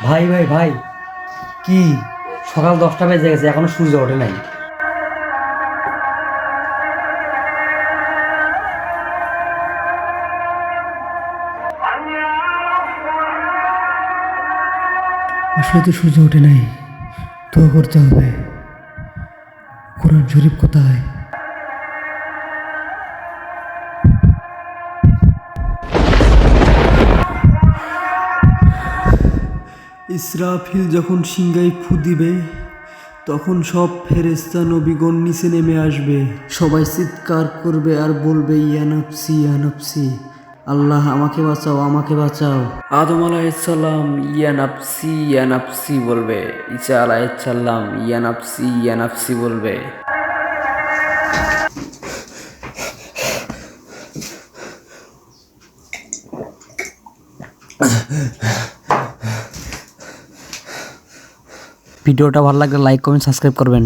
ভাই ভাই ভাই, কি সকাল 10টা বেজে গেছে, এখনো সূর্য ওঠে নাই। আসলে তো সূর্য ওঠে নাই, দোয়া করতে হবে। কোরআন শরীফ কোথায়? ইসরাফিল যখন সিংহায় ফু দিবে, তখন সব ফেরেশতা নবীগণ নিচে নেমে আসবে। সবাই চিৎকার করবে আর বলবে, ইয়া নাফসি ইয়া নাফসি, আল্লাহ আমাকে বাঁচাও আমাকে বাঁচাও। আদম আলাইহিসসালাম ইয়া নাফসি বলবে, ঈসা আলাইহিসসালাম ইয়া নাফসি বলবে। ভিডিওটা ভালো লাগলে লাইক কমেন্ট সাবস্ক্রাইব করবেন।